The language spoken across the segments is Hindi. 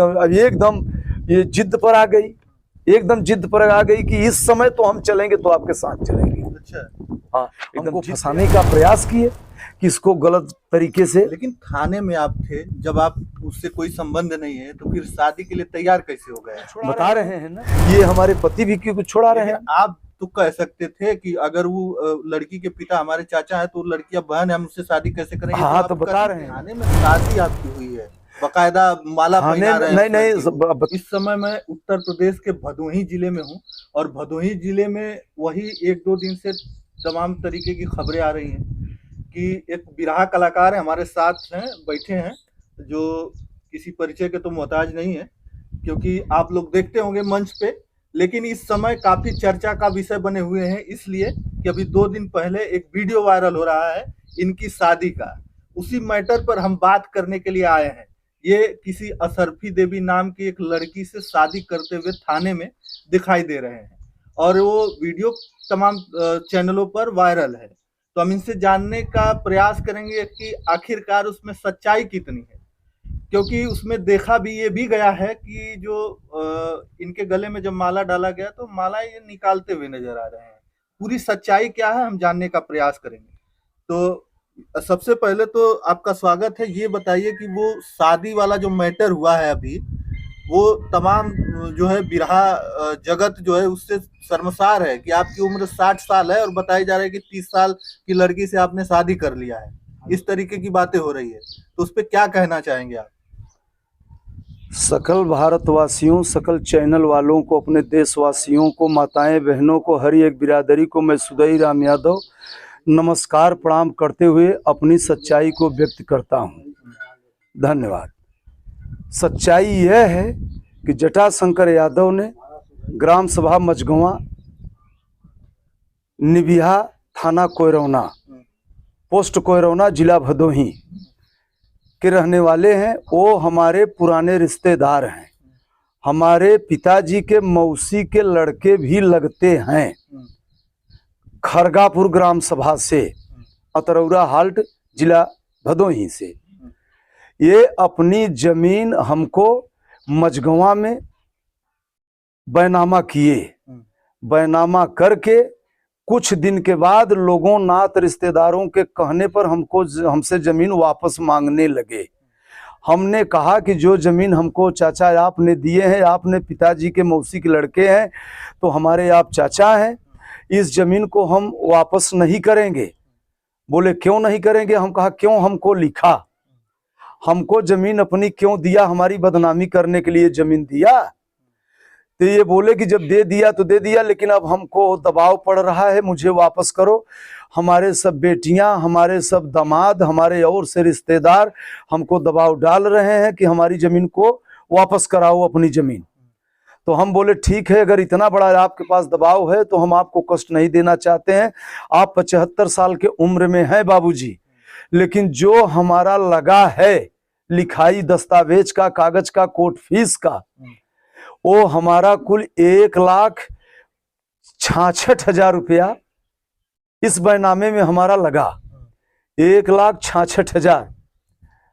एकदम ये जिद पर आ गई, एकदम जिद पर आ गई कि इस समय तो हम चलेंगे तो आपके साथ चलेंगे। अच्छा, हाँ, एकदम फंसाने का प्रयास किए कि इसको गलत तरीके से। लेकिन थाने में आप थे, जब आप उससे कोई संबंध नहीं है तो फिर शादी के लिए तैयार कैसे हो गए? बता रहे हैं ना, ये हमारे पति भी क्यों छोड़ा रहे हैं। आप तो कह सकते थे कि अगर वो लड़की के पिता हमारे चाचा है तो लड़की अब बहन है, हम उससे शादी कैसे करेंगे? हाँ, तो बता रहे हैं। थाने में शादी आपकी हुई है, बकायदा माला पहना रहे हैं। नहीं, इस समय मैं उत्तर प्रदेश के भदोही जिले में हूँ और भदोही जिले में वही 1-2 दिन से तमाम तरीके की खबरें आ रही हैं कि एक बिरहा कलाकार है हमारे साथ हैं, बैठे हैं, जो किसी परिचय के तो मोहताज नहीं है क्योंकि आप लोग देखते होंगे मंच पे, लेकिन इस समय काफी चर्चा का विषय बने हुए हैं इसलिए कि अभी 2 दिन पहले एक वीडियो वायरल हो रहा है इनकी शादी का। उसी मैटर पर हम बात करने के लिए आए हैं। ये किसी असरफी देवी नाम की एक लड़की से शादी करते हुए थाने में दिखाई दे रहे हैं और वो वीडियो तमाम चैनलों पर वायरल है। तो हम इनसे जानने का प्रयास करेंगे कि आखिरकार उसमें सच्चाई कितनी है, क्योंकि उसमें देखा भी ये भी गया है कि जो इनके गले में जब माला डाला गया तो माला ये निकालते हुए नजर आ रहे हैं। पूरी सच्चाई क्या है हम जानने का प्रयास करेंगे। तो सबसे पहले तो आपका स्वागत है। ये बताइए कि वो शादी वाला जो मैटर हुआ है अभी, वो तमाम जो है बिरहा जगत जो है उससे शर्मसार है कि आपकी उम्र 60 साल है और बताई जा रहा है कि 30 साल की लड़की से आपने शादी कर लिया है। इस तरीके की बातें हो रही है, तो उस पर क्या कहना चाहेंगे आप? सकल भारतवासियों, सकल चैनल वालों को, अपने देशवासियों को, माताएं बहनों को, हर एक बिरादरी को मैं सुदई राम यादव नमस्कार प्रणाम करते हुए अपनी सच्चाई को व्यक्त करता हूं। धन्यवाद। सच्चाई यह है कि जटाशंकर यादव ने ग्राम सभा मझगवा, निबिहा, थाना कोयरौना, पोस्ट कोयरौना, जिला भदोही के रहने वाले हैं। वो हमारे पुराने रिश्तेदार हैं, हमारे पिताजी के मौसी के लड़के भी लगते हैं। खरगापुर ग्राम सभा से, अतरौरा हाल्ट, जिला भदोही से। ये अपनी जमीन हमको मझगवा में बैनामा किए। बैनामा करके कुछ दिन के बाद लोगों, नात, रिश्तेदारों के कहने पर हमसे जमीन वापस मांगने लगे। हमने कहा कि जो जमीन हमको चाचा आपने दिए हैं, आपने पिताजी के मौसी के लड़के हैं तो हमारे आप चाचा हैं, इस जमीन को हम वापस नहीं करेंगे। बोले क्यों नहीं करेंगे? हम कहा क्यों हमको लिखा, हमको जमीन अपनी क्यों दिया, हमारी बदनामी करने के लिए जमीन दिया? तो ये बोले कि जब दे दिया तो दे दिया, लेकिन अब हमको दबाव पड़ रहा है, मुझे वापस करो। हमारे सब बेटियां, हमारे सब दामाद, हमारे और से रिश्तेदार हमको दबाव डाल रहे हैं कि हमारी जमीन को वापस कराओ, अपनी जमीन। तो हम बोले ठीक है, अगर इतना बड़ा आपके पास दबाव है तो हम आपको कष्ट नहीं देना चाहते हैं। आप 75 साल के उम्र में हैं बाबूजी, लेकिन जो हमारा लगा है लिखाई दस्तावेज का, कागज का, कोर्ट फीस का, वो हमारा कुल 1,66,000 रुपया इस बैनामे में हमारा लगा। 1,66,000।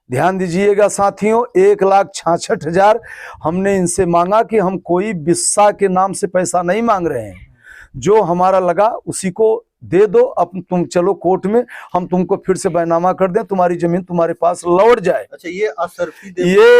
ध्यान दीजिएगा साथियों, 1,66,000 हमने इनसे मांगा कि हम कोई बिस्सा के नाम से पैसा नहीं मांग रहे हैं, जो हमारा लगा उसी को दे दो। अब तुम चलो कोर्ट में, हम तुमको फिर से बैनामा कर दें, तुम्हारी जमीन तुम्हारे पास लौट जाए। अच्छा, ये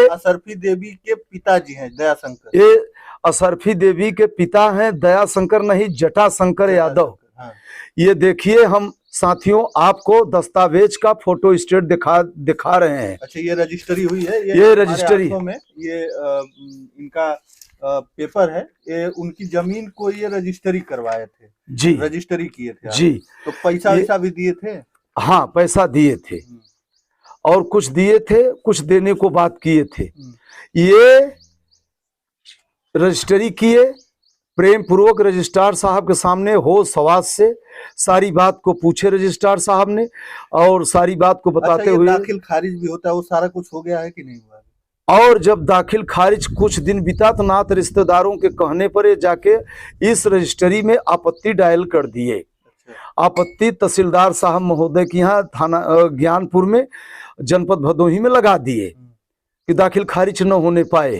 असरफी देवी के पिताजी हैं दयाशंकर? ये असरफी देवी के पिता हैं दयाशंकर नहीं, जटाशंकर यादव। हाँ। ये देखिए, हम साथियों आपको दस्तावेज का फोटो स्टेट दिखा रहे हैं। अच्छा, ये रजिस्ट्री हुई है? ये रजिस्ट्री में ये इनका पेपर है, ये उनकी जमीन को ये रजिस्ट्री करवाए थे जी, रजिस्ट्री किए थे जी। तो पैसा वैसा भी दिए थे? हाँ, पैसा दिए थे और कुछ दिए थे, कुछ देने को बात किए थे। ये रजिस्ट्री किए, प्रेम पूर्वक रजिस्ट्रार साहब के सामने होश हवास से सारी बात को पूछे रजिस्ट्रार साहब ने, और सारी बात को बताते हुए दाखिल खारिज भी होता है, वो सारा कुछ हो गया है कि नहीं हुआ? और जब दाखिल खारिज कुछ दिन बीता तो नात रिश्तेदारों के कहने पर ये जाके इस रजिस्ट्री में आपत्ति डायल कर दिए। आपत्ति तहसीलदार साहब महोदय के यहाँ थाना ज्ञानपुर में, जनपद भदोही में लगा दिए कि दाखिल खारिज न होने पाए,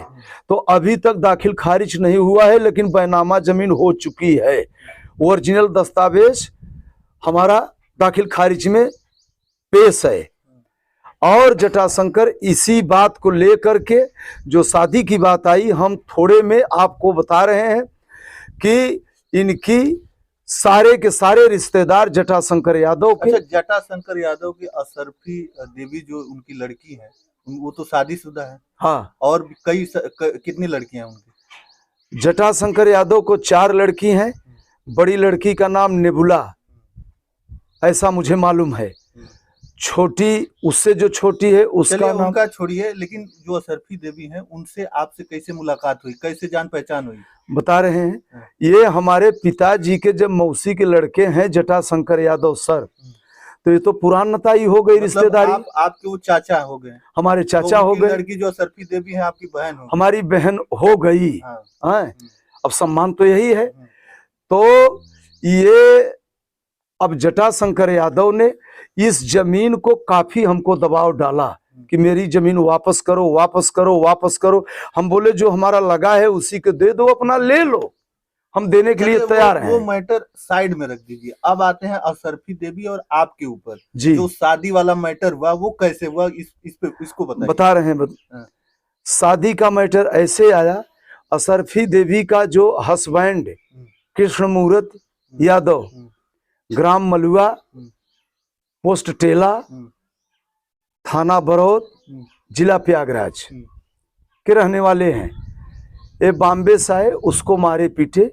तो अभी तक दाखिल खारिज नहीं हुआ है, लेकिन बैनामा जमीन हो चुकी है। ओरिजिनल दस्तावेज हमारा दाखिल खारिज में पेश है। और जटाशंकर इसी बात को लेकर के जो शादी की बात आई, हम थोड़े में आपको बता रहे हैं कि इनकी सारे के सारे रिश्तेदार जटाशंकर यादव के। अच्छा, जटाशंकर यादव की असरफी देवी जो उनकी लड़की है, वो तो शादीशुदा है। हाँ, और भी कितनी लड़कियां हैं उनकी? जटाशंकर यादव को 4 लड़की हैं। बड़ी लड़की का नाम नेबुला, ऐसा मुझे मालूम है। छोटी, उससे जो छोटी है उसका नाम, उनका छोड़िए, लेकिन जो असरफी देवी हैं उनसे आपसे कैसे मुलाकात हुई, कैसे जान पहचान हुई? बता रहे हैं। ये हमारे पिताजी के जब मौसी के लड़के हैं जटाशंकर यादव सर, तो ये तो पुरानता ही हो गई, रिश्तेदारी। आपके वो चाचा हो गए? हमारे चाचा हो गए। लड़की जो असरफी देवी है आपकी बहन हो? हमारी बहन हो गई। हाँ। अब सम्मान तो यही है। तो ये अब जटाशंकर यादव ने इस जमीन को काफी हमको दबाव डाला कि मेरी जमीन वापस करो, वापस करो, वापस करो। हम बोले जो हमारा लगा है उसी को दे दो, अपना ले लो, हम देने के लिए तैयार हैं। वो मैटर साइड में रख दीजिए। अब आते हैं असरफी देवी और आपके ऊपर जी। जो शादी वाला मैटर हुआ वो कैसे हुआ, इसको बताइए। बता रहे हैं। शादी का मैटर ऐसे आया, असरफी देवी का जो हस्बैंड कृष्णमूर्त यादव, ग्राम मलुआ, पोस्ट टेला, थाना बरौद, जिला प्रयागराज के रहने वाले हैं। ये बॉम्बे से आए, उसको मारे पीटे।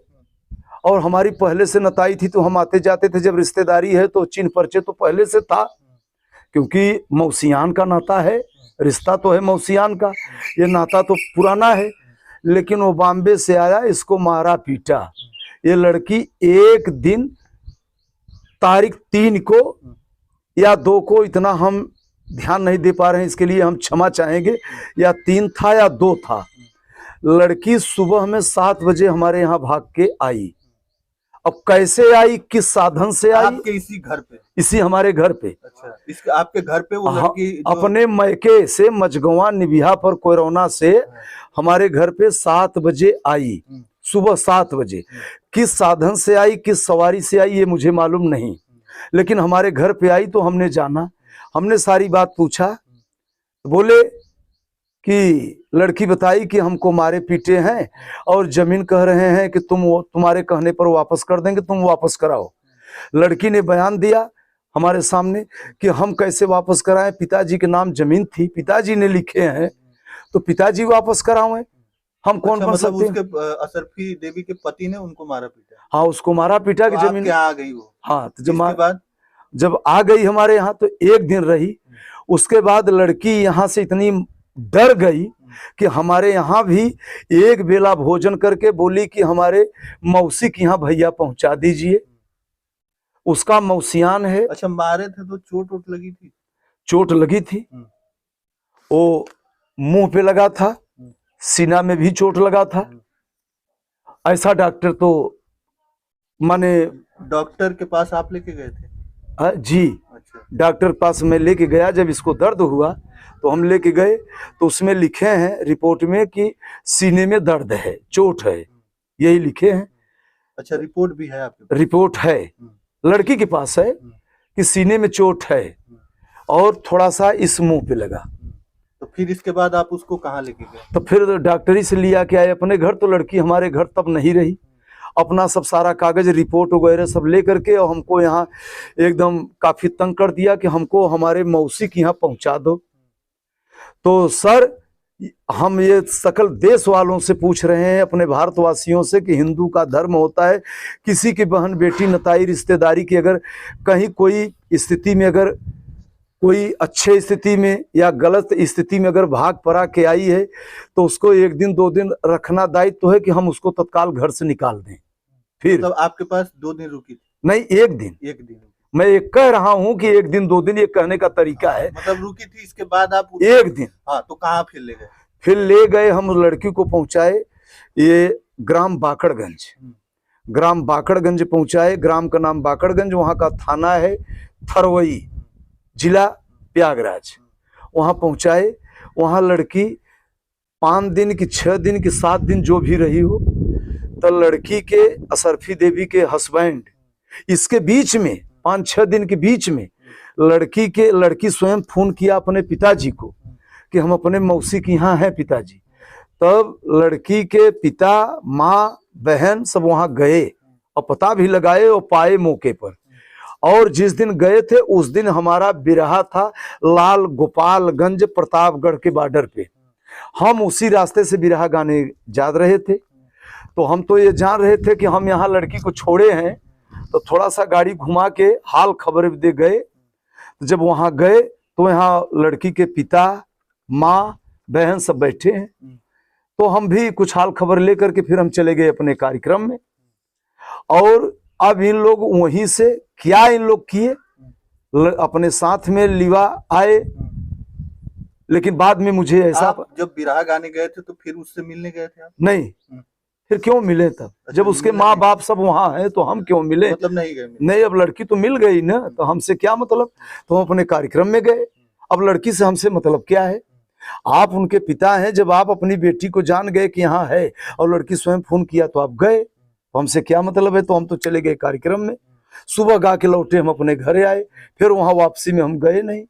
और हमारी पहले से नताई थी, तो हम आते जाते थे। जब रिश्तेदारी है तो चिन्ह परिचय तो पहले से था, क्योंकि मौसियान का नाता है, रिश्ता तो है मौसियान का, ये नाता तो पुराना है। लेकिन वो बॉम्बे से आया, इसको मारा पीटा। ये लड़की एक दिन तारीख 3 को या 2 को, इतना हम ध्यान नहीं दे पा रहे हैं, इसके लिए हम क्षमा चाहेंगे, या 3 था या 2 था। लड़की सुबह में 7 बजे हमारे यहाँ भाग के आई। अब कैसे आई, किस साधन से आई? आपके इसी घर पे? इसी हमारे घर पे। अच्छा, आपके घर पे वो लड़की अपने मैके से मझगवा निबिहा पर कोयरौना से हमारे घर पे 7 बजे आई, सुबह 7 बजे। किस साधन से आई, किस सवारी से आई, ये मुझे मालूम नहीं, लेकिन हमारे घर पे आई तो हमने जाना, हमने सारी बात पूछा। बोले कि लड़की बताई कि हमको मारे पीटे हैं और जमीन कह रहे हैं कि तुम्हारे कहने पर वापस कर देंगे, तुम वापस कराओ। लड़की ने बयान दिया हमारे सामने कि हम कैसे वापस कराएं, पिताजी के नाम जमीन थी, पिताजी ने लिखे हैं, तो पिताजी वापस कराएं, हम कौन बन सकते हैं? असरफी देवी के पति ने उनको मारा पीटा? हाँ, उसको मारा पीटा कि जमीन आ गई वो। हाँ, तो जब आ गई हमारे यहाँ तो 1 दिन रही। उसके बाद लड़की यहाँ से इतनी डर गई कि हमारे यहाँ भी एक बेला भोजन करके बोली कि हमारे मौसी के यहाँ भैया पहुंचा दीजिए, उसका मौसियान है। अच्छा, मारे थे तो चोट लगी थी? चोट लगी थी, वो मुंह पे लगा था, सीना में भी चोट लगा था। ऐसा डॉक्टर तो माने, डॉक्टर के पास आप लेके गए थे? जी। अच्छा। डॉक्टर पास मैं लेके गया, जब इसको दर्द हुआ तो हम लेके गए, तो उसमें लिखे हैं रिपोर्ट में कि सीने में दर्द है, चोट है, यही लिखे हैं। अच्छा, रिपोर्ट भी है आपके पास? रिपोर्ट है, लड़की के पास है कि सीने में चोट है और थोड़ा सा इस मुंह पे लगा। तो फिर इसके बाद आप उसको कहाँ लेके गए? तो फिर डॉक्टरी से लिया के आए अपने घर। तो लड़की हमारे घर तब नहीं रही, अपना सब सारा कागज रिपोर्ट वगैरह सब ले करके, और हमको यहाँ एकदम काफी तंग कर दिया कि हमको हमारे मौसी के यहाँ पहुंचा दो। तो सर, हम ये सकल देश वालों से पूछ रहे हैं, अपने भारतवासियों से, कि हिंदू का धर्म होता है किसी की बहन बेटी नताई रिश्तेदारी की अगर कहीं कोई स्थिति में, अगर कोई अच्छे स्थिति में या गलत स्थिति में अगर भाग पड़ा के आई है, तो उसको 1 दिन 2 दिन रखना दायित्व है कि हम उसको तत्काल घर से निकाल दें। फिर मतलब आपके पास 2 दिन रुकी थी? नहीं, 1 दिन। 1 दिन मैं ये कह रहा हूँ कि 1 दिन 2 दिन ये कहने का तरीका है। मतलब रुकी थी, इसके बाद आप 1 दिन। हाँ, तो कहाँ फिर ले गए? फिर ले गए हम, लड़की को पहुंचाए ये ग्राम बाकड़गंज। ग्राम बाकड़गंज पहुंचाए, ग्राम का नाम बाकड़गंज, वहां का थाना है थरवई, जिला प्रयागराज। वहां पहुंचाए, वहां लड़की 5 दिन की, 6 दिन की, 7 दिन जो भी रही हो, तो लड़की के असरफी देवी के हस्बैंड, इसके बीच में 5-6 दिन के बीच में लड़की स्वयं फोन किया अपने पिताजी को कि हम अपने मौसी के यहाँ हैं पिताजी। तब लड़की के पिता, माँ, बहन सब वहां गए और पता भी लगाए और पाए मौके पर। और जिस दिन गए थे उस दिन हमारा बिरहा था लाल गोपालगंज प्रतापगढ़ के बॉर्डर पे। हम उसी रास्ते से बिरहा गाने जा रहे थे। तो हम तो ये जान रहे थे कि हम यहाँ लड़की को छोड़े हैं, तो थोड़ा सा गाड़ी घुमा के हाल खबर दे गए। जब वहां गए तो यहाँ लड़की के पिता, माँ, बहन सब बैठे हैं। तो हम भी कुछ हाल खबर लेकर के फिर हम चले गए अपने कार्यक्रम में। और अब इन लोग वहीं से क्या इन लोग किए, अपने साथ में लिवा आए, लेकिन बाद में मुझे ऐसा, आप जब बिरहा गाने गए थे तो फिर उससे मिलने गए थे आप? नहीं, फिर क्यों मिले तब? जब उसके माँ बाप सब वहां हैं तो हम क्यों मिले? मतलब नहीं गए? नहीं, अब लड़की तो मिल गई ना, तो हमसे क्या मतलब? तो हम अपने कार्यक्रम में गए। अब लड़की से हमसे मतलब क्या है? आप उनके पिता हैं, जब आप अपनी बेटी को जान गए कि यहाँ है और लड़की स्वयं फोन किया तो आप गए, तो हमसे क्या मतलब है? तो हम तो चले गए कार्यक्रम में। सुबह गा के लौटे, हम अपने घरे आए, फिर वहां वापसी में हम गए नहीं।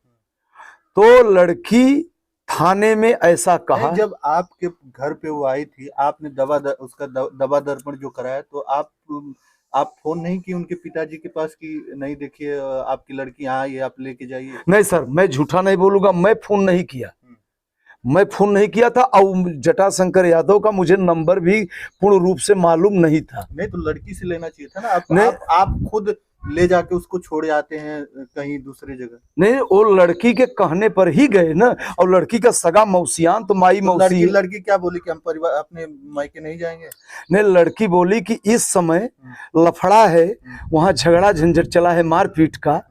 तो लड़की थाने में ऐसा कहा, जब आपके घर पे वो आई थी, आपने उसका दवा दर्पण जो कराया, तो आप फोन नहीं किए उनके पिताजी के पास कि नहीं देखिए आपकी लड़की यहाँ आई है, आप लेके जाइए? नहीं सर, मैं झूठा नहीं बोलूंगा, मैं फोन नहीं किया। मैं फोन नहीं किया था। और जटाशंकर यादव का मुझे नंबर भी पूर्ण रूप से मालूम नहीं था। नहीं तो लड़की से लेना चाहिए था ना। आप खुद ले जाके उसको छोड़ जाते हैं कहीं दूसरे जगह। नहीं, वो लड़की के कहने पर ही गए ना। और लड़की का सगा मौसियान तो माई मौसी। लड़की क्या बोली कि हम परिवार अपने मायके नहीं जाएंगे? नहीं, लड़की बोली कि इस समय लफड़ा है, वहां झगड़ा झंझट चला है मारपीट का,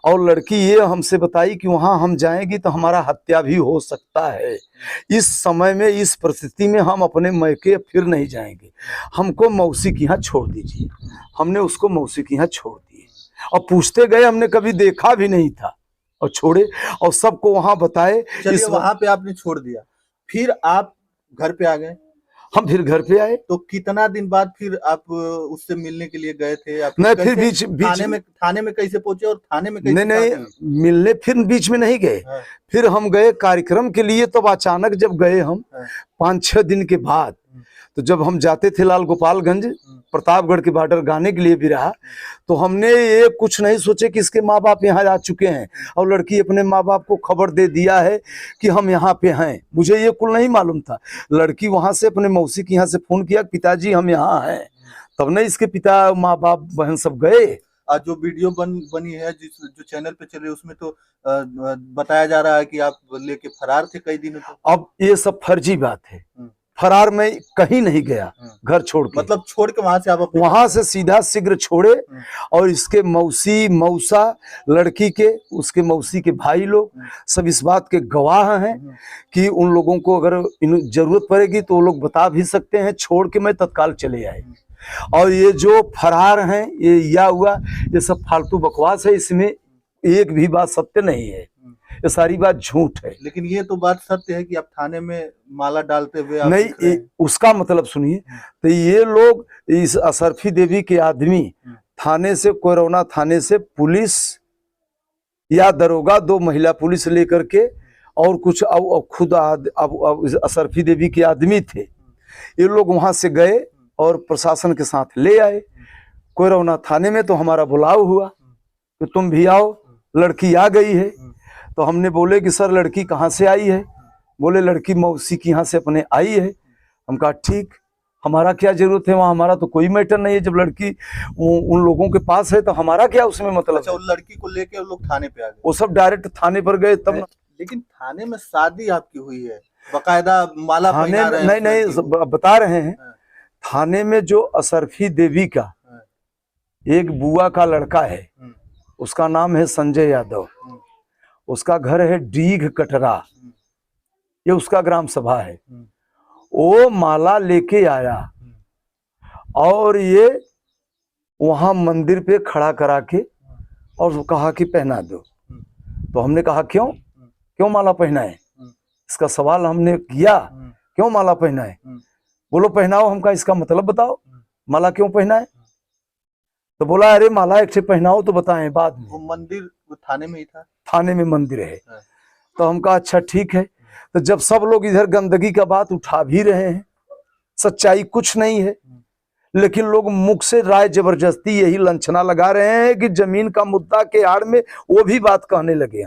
और लड़की ये हमसे बताई कि वहां हम जाएंगी तो हमारा हत्या भी हो सकता है। इस समय में, इस परिस्थिति में हम अपने मायके फिर नहीं जाएंगे, हमको मौसी के यहाँ छोड़ दीजिए। हमने उसको मौसी के यहाँ छोड़ दिए और पूछते गए, हमने कभी देखा भी नहीं था, और छोड़े और सबको वहां बताए। चलिए, वहां पे आपने छोड़ दिया, फिर आप घर पे आ गए। हम फिर घर पे आए। तो कितना दिन बाद फिर आप उससे मिलने के लिए गए थे? आप नहीं, फिर बीच थाने में कैसे पहुंचे और थाने में कैसे? नहीं, मिलने फिर बीच में नहीं गए। फिर हम गए कार्यक्रम के लिए। तब अचानक जब गए हम 5-6 दिन के बाद, तो जब हम जाते थे लाल गोपालगंज प्रतापगढ़ के बॉर्डर गाने के लिए बिरहा, तो हमने ये कुछ नहीं सोचे कि इसके माँ बाप यहाँ आ चुके हैं और लड़की अपने माँ बाप को खबर दे दिया है कि हम यहाँ पे हैं। मुझे ये कुल नहीं मालूम था। लड़की वहां से अपने मौसी के यहाँ से फोन किया, पिताजी हम यहाँ हैं। तब नहीं इसके पिता, माँ बाप, बहन सब गए। आज जो वीडियो बनी है, जो चैनल पे चल रही है, उसमें तो बताया जा रहा है कि आप लेके फरार थे कई दिनों तक। अब ये सब फर्जी बात है। फरार में कहीं नहीं गया, घर छोड़ के। मतलब छोड़ के वहां से आप वहां से सीधा शीघ्र छोड़े। और इसके मौसी, मौसा, लड़की के, उसके मौसी के भाई लोग सब इस बात के गवाह हैं कि उन लोगों को अगर जरूरत पड़ेगी तो वो लोग बता भी सकते हैं। छोड़ के मैं तत्काल चले आए। और ये जो फरार हैं, ये या हुआ, ये सब फालतू बकवास है। इसमें एक भी बात सत्य नहीं है, ये सारी बात झूठ है। लेकिन ये तो बात सत्य है कि आप थाने में माला डालते हुए नहीं, उसका मतलब सुनिए। तो ये लोग, इस असरफी देवी के आदमी थाने से, कोरोना थाने से पुलिस या दरोगा, 2 महिला पुलिस लेकर के, और कुछ खुद असरफी देवी के आदमी थे, ये लोग वहां से गए और प्रशासन के साथ ले आए कोरोना थाने में। तो हमारा बुलाव हुआ कि तुम भी आओ, लड़की आ गई है। तो हमने बोले कि सर लड़की कहाँ से आई है? बोले लड़की मौसी की यहाँ से अपने आई है। हम कहा ठीक, हमारा क्या जरूरत है वहाँ, हमारा तो कोई मैटर नहीं है। जब लड़की उन लोगों के पास है तो हमारा क्या उसमें मतलब? अच्छा, उस लड़की को लेके लोग थाने पे आ गए? वो सब डायरेक्ट थाने पर गए तब। लेकिन थाने में शादी आपकी हुई है, बकायदा माला पहना रहे हैं? नहीं, बता रहे हैं। थाने में जो असरफी देवी का एक बुआ का लड़का है, उसका नाम है संजय यादव, उसका घर है डीघ कटरा, ये उसका ग्राम सभा है। वो माला लेके आया और ये वहां मंदिर पे खड़ा करा के और कहा कि पहना दो। तो हमने कहा क्यों माला पहनाए? इसका सवाल हमने किया क्यों माला पहना है? बोलो पहनाओ, हमका इसका मतलब बताओ, माला क्यों पहना है? तो बोला अरे माला एक से पहनाओ तो बताएं बाद में। वो मंदिर थाने में ही था। थाने में मंदिर है। हाँ। तो हम कहा अच्छा ठीक है। तो जब सब लोग इधर गंदगी का बात उठा भी रहे हैं, सच्चाई कुछ नहीं है, लेकिन लोग मुख से राय जबरदस्ती यही लंछना लगा रहे हैं कि जमीन का मुद्दा के आड़ में वो भी बात कहने लगे हम।